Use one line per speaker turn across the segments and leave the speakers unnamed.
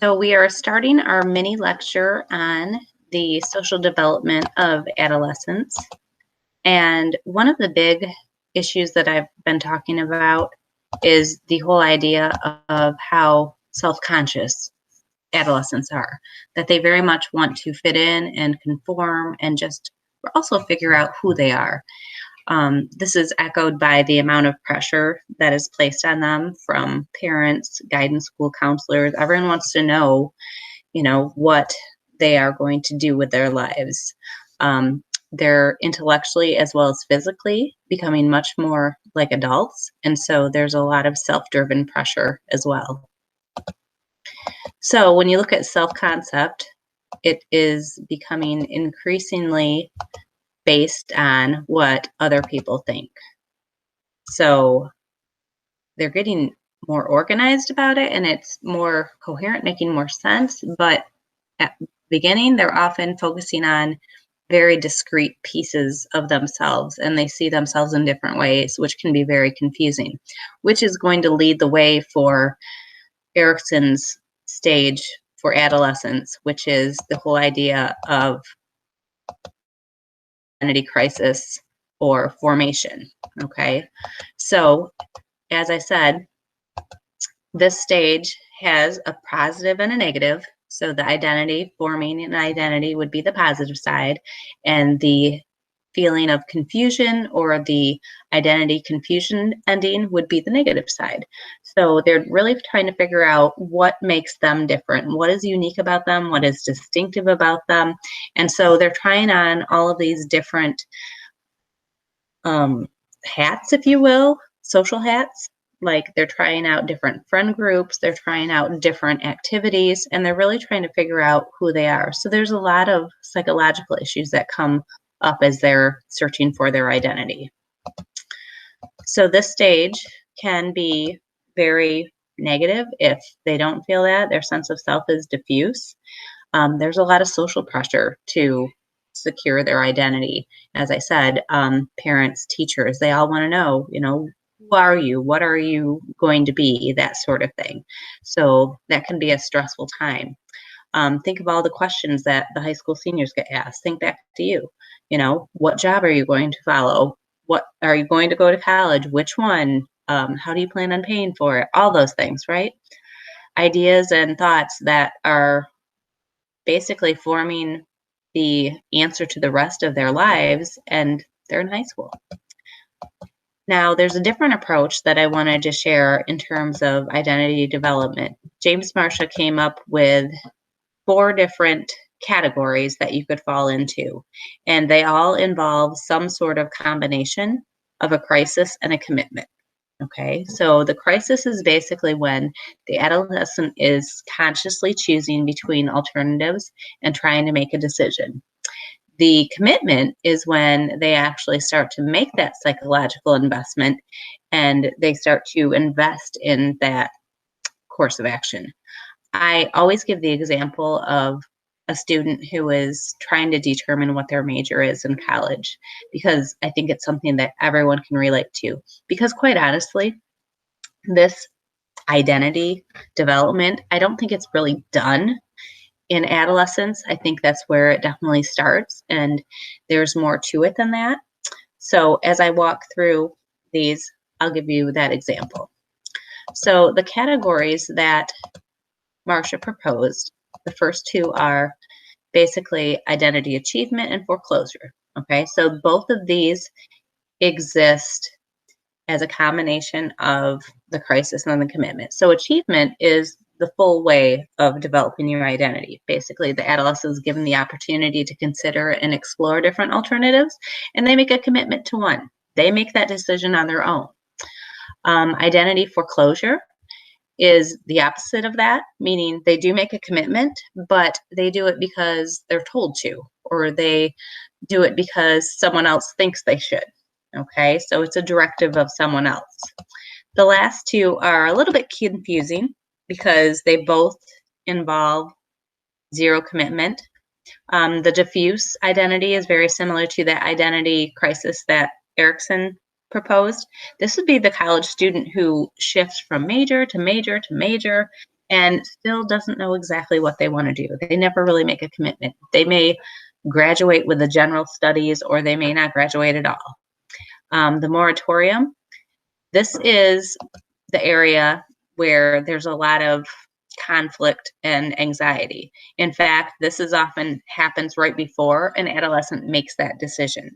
So we are starting our mini lecture on the social development of adolescence. And one of the big issues that I've been talking about is the whole idea of how self-conscious adolescents are, that they very much want to fit in and conform and just also figure out who they are. This is echoed by the amount of pressure that is placed on them from parents, guidance school counselors. Everyone wants to know, what they are going to do with their lives. They're intellectually as well as physically becoming much more like adults. And so there's a lot of self-driven pressure as well. So when you look at self-concept, it is becoming increasingly based on what other people think. So they're getting more organized about it and it's more coherent, making more sense. But at the beginning, they're often focusing on very discrete pieces of themselves and they see themselves in different ways, which can be very confusing, which is going to lead the way for Erickson's stage for adolescence, which is the whole idea of identity crisis or formation. Okay, so as I said, this stage has a positive and a negative. So the identity, forming an identity would be the positive side, and the feeling of confusion or the identity confusion ending would be the negative side. So they're really trying to figure out what makes them different, what is unique about them, what is distinctive about them. And so they're trying on all of these different hats, if you will, social hats. Like they're trying out different friend groups, they're trying out different activities, and they're really trying to figure out who they are. So there's a lot of psychological issues that come up as they're searching for their identity. So this stage can be very negative if they don't feel that. Their sense of self is diffuse. There's a lot of social pressure to secure their identity. As I said, parents, teachers, they all want to know, who are you? What are you going to be? That sort of thing. So that can be a stressful time. Think of all the questions that the high school seniors get asked. Think back to you. What job are you going to follow? What are you going to go to college? Which one? How do you plan on paying for it? All those things, right? Ideas and thoughts that are basically forming the answer to the rest of their lives, and they're in high school. Now, there's a different approach that I wanted to share in terms of identity development. James Marcia came up with 4 different categories that you could fall into, and they all involve some sort of combination of a crisis and a commitment. Okay, so the crisis is basically when the adolescent is consciously choosing between alternatives and trying to make a decision. The commitment is when they actually start to make that psychological investment and they start to invest in that course of action. I always give the example of a student who is trying to determine what their major is in college, because I think it's something that everyone can relate to. Because quite honestly, this identity development, I don't think it's really done in adolescence. I think that's where it definitely starts, and there's more to it than that. So as I walk through these, I'll give you that example. So the categories that Marcia proposed, the first 2 are basically identity achievement and foreclosure. Okay, so both of these exist as a combination of the crisis and the commitment. So achievement is the full way of developing your identity. Basically, the adolescent is given the opportunity to consider and explore different alternatives, and they make a commitment to one. They make that decision on their own. Identity foreclosure is the opposite of that, meaning they do make a commitment, but they do it because they're told to, or they do it because someone else thinks they should. Okay, so it's a directive of someone else. The last 2 are a little bit confusing because they both involve zero commitment. The diffuse identity is very similar to that identity crisis that Erickson proposed. This would be the college student who shifts from major to major to major and still doesn't know exactly what they want to do. They never really make a commitment. They may graduate with the general studies, or they may not graduate at all. The moratorium, this is the area where there's a lot of conflict and anxiety. In fact, this is often happens right before an adolescent makes that decision.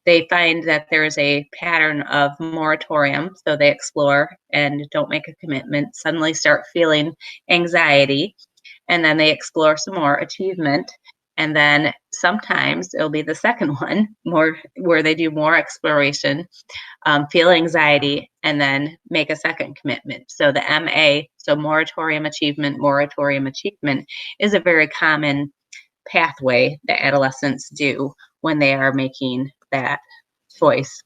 They find that there is a pattern of moratorium, so they explore and don't make a commitment, suddenly start feeling anxiety, and then they explore some more achievement. And then sometimes it'll be the second one, more where they do more exploration, feel anxiety, and then make a second commitment. So the MA, so moratorium achievement, is a very common pathway that adolescents do when they are making that choice.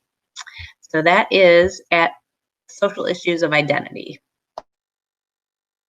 So that is at social issues of identity.